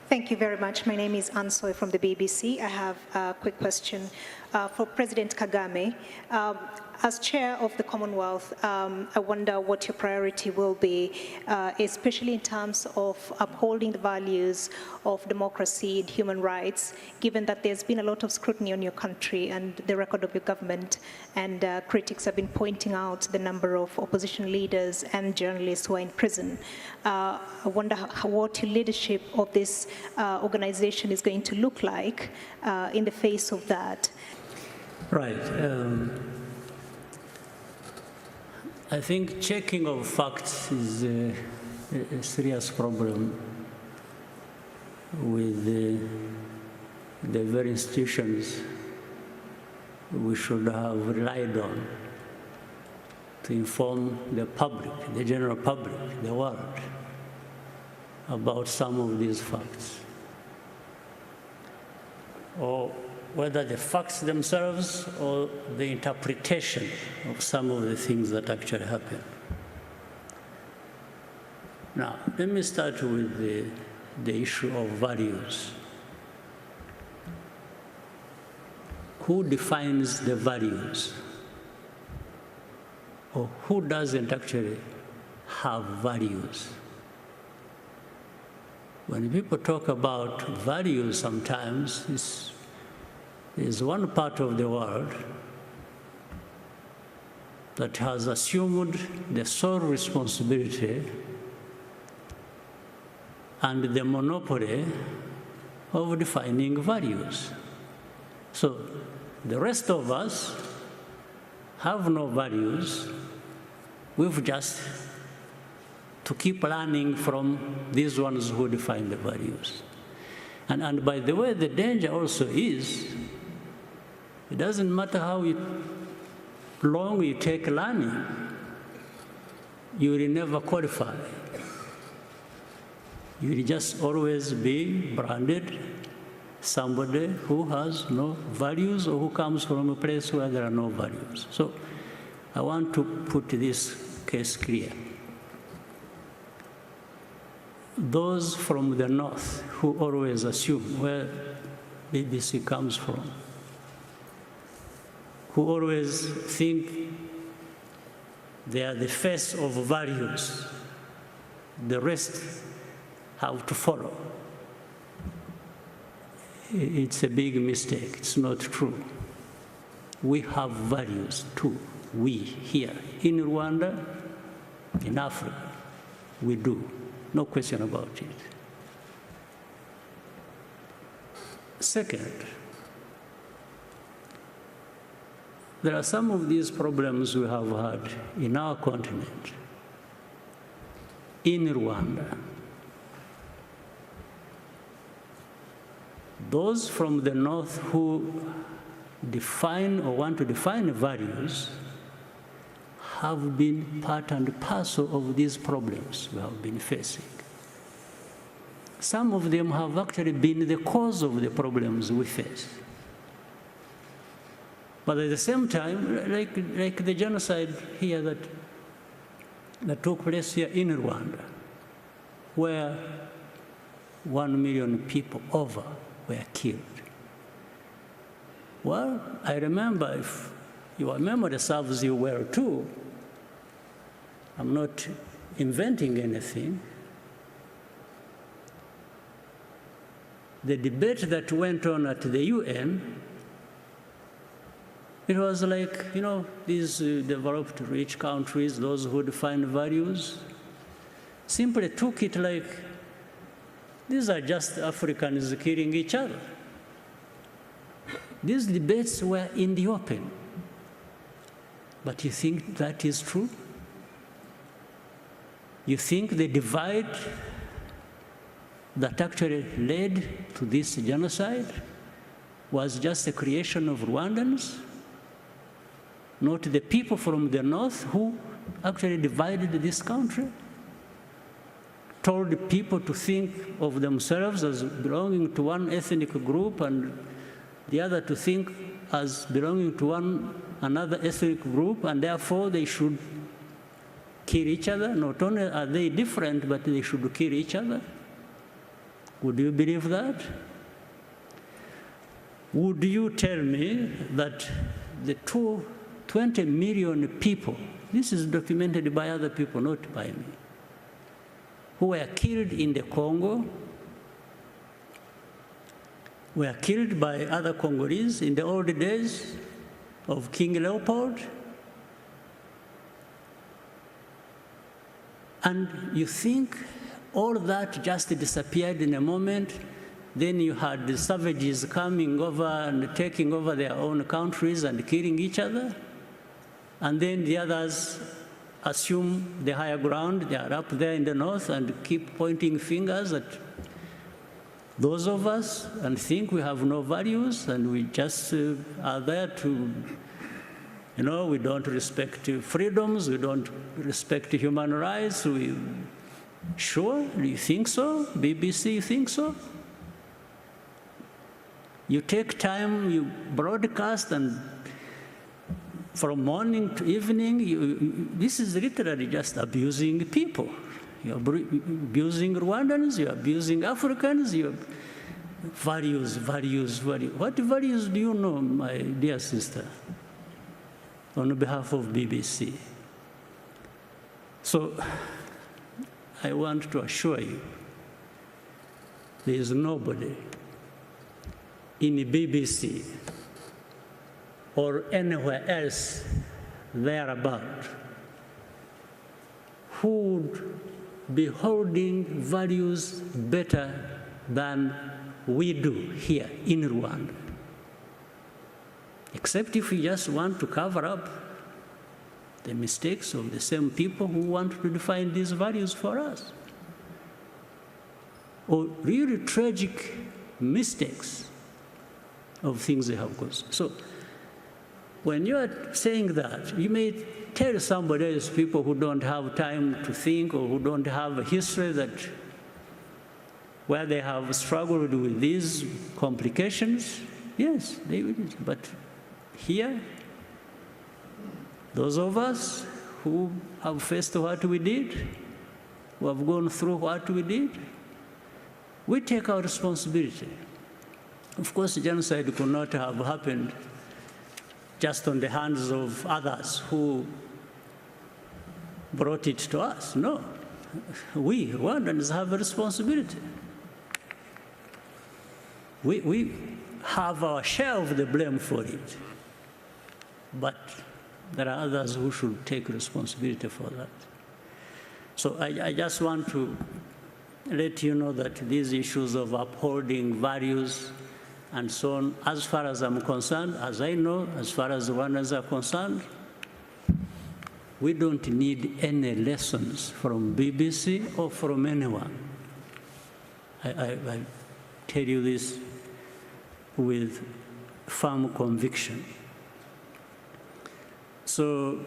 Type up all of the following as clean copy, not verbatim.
Thank you very much. My name is Ansoy from the BBC. I have a quick question for President Kagame. As chair of the Commonwealth, I wonder what your priority will be, especially in terms of upholding the values of democracy and human rights, given that there's been a lot of scrutiny on your country and the record of your government, and critics have been pointing out the number of opposition leaders and journalists who are in prison. I wonder what your leadership of this organization is going to look like in the face of that. Right. I think checking of facts is a serious problem with the very institutions we should have relied on to inform the public, the general public, the world, about some of these facts. Or whether the facts themselves or the interpretation of some of the things that actually happen. Now, let me start with the issue of values. Who defines the values? Or who doesn't actually have values? When people talk about values sometimes, there's one part of the world that has assumed the sole responsibility and the monopoly of defining values. So the rest of us have no values. We've just to keep learning from these ones who define the values. And by the way, the danger also is, it doesn't matter how long you take learning, you will never qualify. You will just always be branded somebody who has no values or who comes from a place where there are no values. So I want to put this case clear. Those from the north who always assume where BBC comes from, who always think they are the face of values, the rest have to follow. It's a big mistake. It's not true. We have values too. We here in Rwanda, in Africa, we do. No question about it. Second, there are some of these problems we have had in our continent, in Rwanda. Those from the north who define or want to define values have been part and parcel of these problems we have been facing. Some of them have actually been the cause of the problems we face. But at the same time, like the genocide here that took place here in Rwanda, where 1 million people over were killed. Well, I remember, if your memory serves you well too, I'm not inventing anything. The debate that went on at the UN, it was like, you know, these developed rich countries, those who define values, simply took it like, these are just Africans killing each other. These debates were in the open. But you think that is true? You think the divide that actually led to this genocide was just a creation of Rwandans? Not the people from the north who actually divided this country? Told people to think of themselves as belonging to one ethnic group and the other to think as belonging to another ethnic group, and therefore they should kill each other. Not only are they different, but they should kill each other. Would you believe that? Would you tell me that the 20 million people, this is documented by other people, not by me, who were killed in the Congo, were killed by other Congolese in the old days of King Leopold? And you think all that just disappeared in a moment? Then you had the savages coming over and taking over their own countries and killing each other? And then the others assume the higher ground, they are up there in the north and keep pointing fingers at those of us and think we have no values and we just are there to, we don't respect freedoms, we don't respect human rights. Sure, do you think so? BBC, you think so? You take time, you broadcast, and from morning to evening, this is literally just abusing people. You're abusing Rwandans, you're abusing Africans, values. What values do you know, my dear sister, on behalf of BBC? So I want to assure you, there is nobody in the BBC or anywhere else thereabout who would be holding values better than we do here in Rwanda. Except if we just want to cover up the mistakes of the same people who want to define these values for us. Or really tragic mistakes of things they have caused. So when you are saying that, you may tell somebody else, people who don't have time to think or who don't have a history where they have struggled with these complications, yes, they will. But here, those of us who have faced what we did, who have gone through what we did, we take our responsibility. Of course, genocide could not have happened just on the hands of others who brought it to us. No. We, Rwandans, have a responsibility. We have our share of the blame for it. But there are others who should take responsibility for that. So I just want to let you know that these issues of upholding values and so on, as far as I'm concerned, as I know, as far as Rwandans are concerned, we don't need any lessons from BBC or from anyone. I tell you this with firm conviction. So,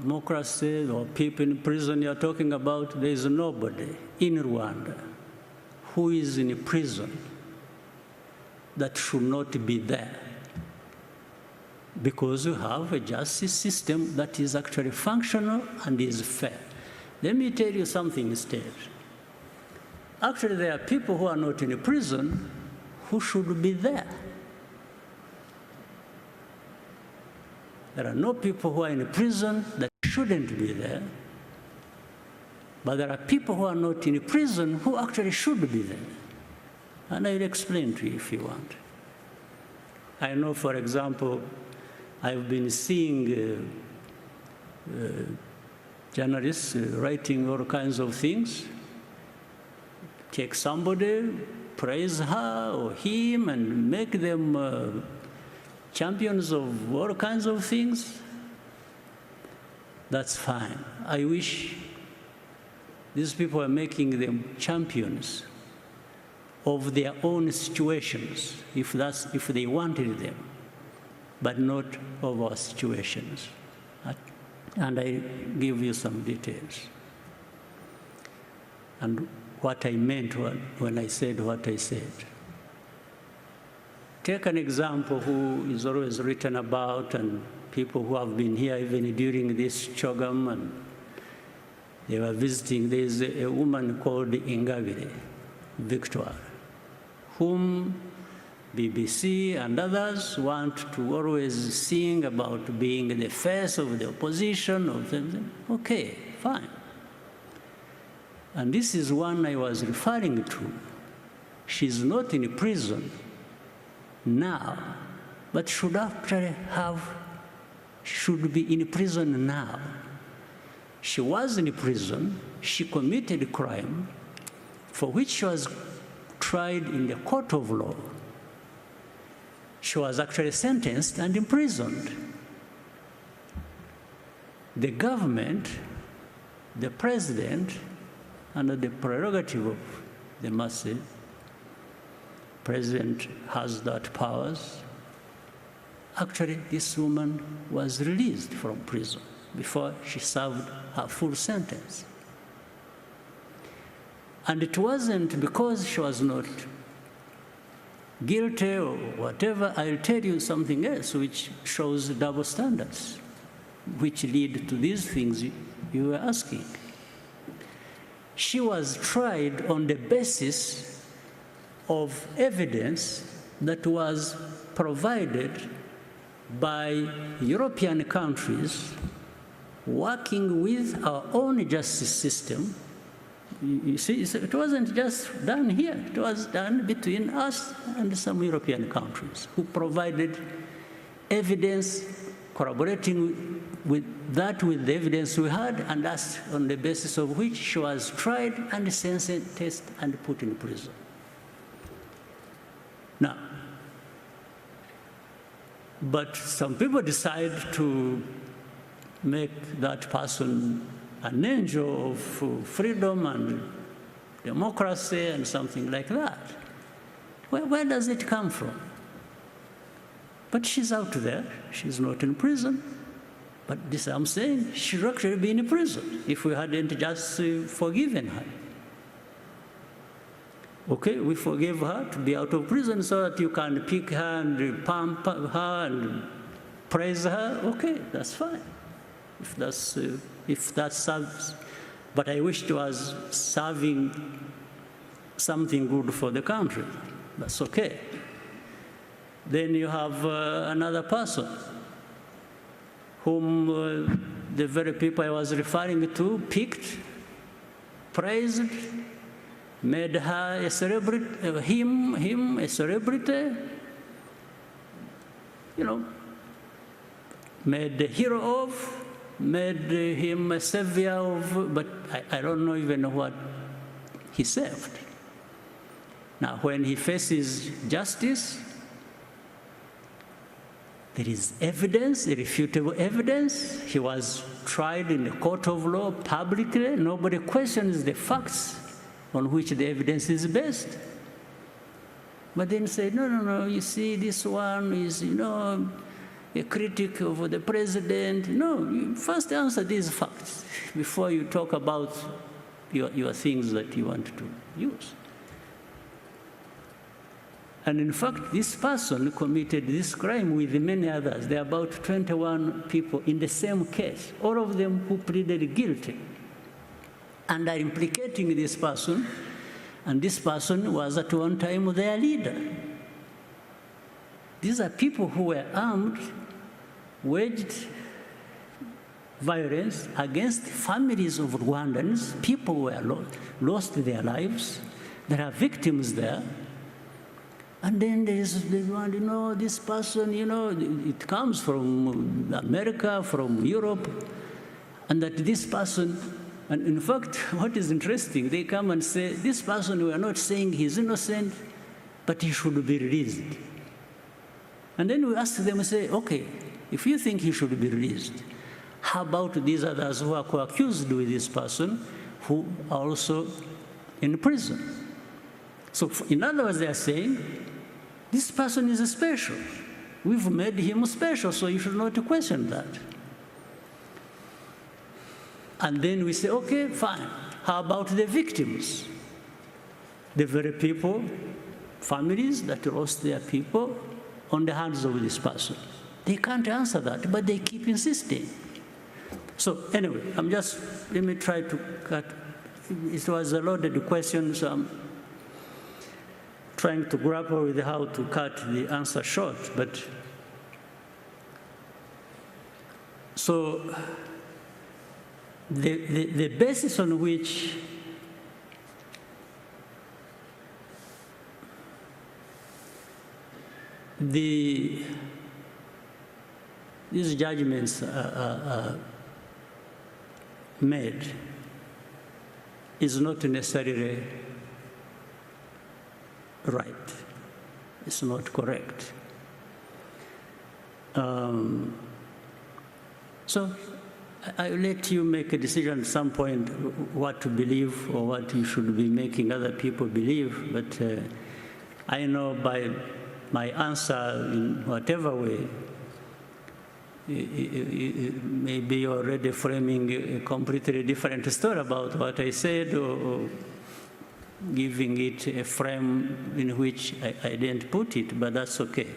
democracy or people in prison you're talking about, there is nobody in Rwanda who is in prison that should not be there, because you have a justice system that is actually functional and is fair. Let me tell you something instead. Actually, there are people who are not in prison who should be there. There are no people who are in prison that shouldn't be there, but there are people who are not in prison who actually should be there. And I'll explain to you if you want. I know, for example, I've been seeing journalists writing all kinds of things. Take somebody, praise her or him, and make them champions of all kinds of things. That's fine. I wish these people are making them champions of their own situations, if they wanted them, but not of our situations. And I give you some details. And what I meant when I said what I said. Take an example who is always written about, and people who have been here even during this Chogam, and they were visiting. There's a woman called Ingabire. Victoire, whom BBC and others want to always sing about being the face of the opposition. Okay, fine. And this is one I was referring to. She's not in prison now, but should be in prison now. She was in prison. She committed a crime for which she was tried in the court of law. She was actually sentenced and imprisoned. The government, the president, under the prerogative of the masses, president has that powers. Actually, this woman was released from prison before she served her full sentence. And it wasn't because she was not guilty or whatever. I'll tell you something else which shows double standards, which lead to these things you were asking. She was tried on the basis of evidence that was provided by European countries working with our own justice system. You see, it wasn't just done here. It was done between us and some European countries who provided evidence, corroborating with the evidence we had, and that's on the basis of which she was tried and sentenced and put in prison. Now, but some people decide to make that person an angel of freedom and democracy and something like that. Where does it come from? But she's out there. She's not in prison. But this I'm saying, she should actually be in prison if we hadn't just forgiven her. Okay, we forgive her to be out of prison so that you can pick her and pump her and praise her. Okay, that's fine. If that serves, but I wish it was serving something good for the country. That's okay. Then you have another person whom the very people I was referring to picked, praised, made her a celebrity, him a celebrity, made a hero of, made him a savior of, but I don't know even what he saved. Now, when he faces justice, there is evidence, irrefutable evidence. He was tried in the court of law publicly. Nobody questions the facts on which the evidence is based. But then say, no, you see, this one is, a critic of the president. No, you first answer these facts before you talk about your things that you want to use. And in fact, this person committed this crime with many others. There are about 21 people in the same case, all of them who pleaded guilty and are implicating this person, and this person was at one time their leader. These are people who were armed, waged violence against families of Rwandans. People were lost their lives. There are victims there. And then there's the one, this person, it comes from America, from Europe, and that this person, and in fact, what is interesting, they come and say, this person, we are not saying he's innocent, but he should be released. And then we ask them, say, okay, if you think he should be released, how about these others who are co-accused with this person who are also in prison? So in other words, they are saying, this person is special. We've made him special, so you should not question that. And then we say, okay, fine. How about the victims? The very people, families that lost their people on the hands of this person. They can't answer that, but they keep insisting. So anyway, let me try to cut. It was a loaded question, so trying to grapple with how to cut the answer short, but so the basis on which these judgments are made is not necessarily right. It's not correct. So I'll let you make a decision at some point what to believe or what you should be making other people believe, but I know by my answer in whatever way, maybe you're already framing a completely different story about what I said, or giving it a frame in which I didn't put it, but that's okay.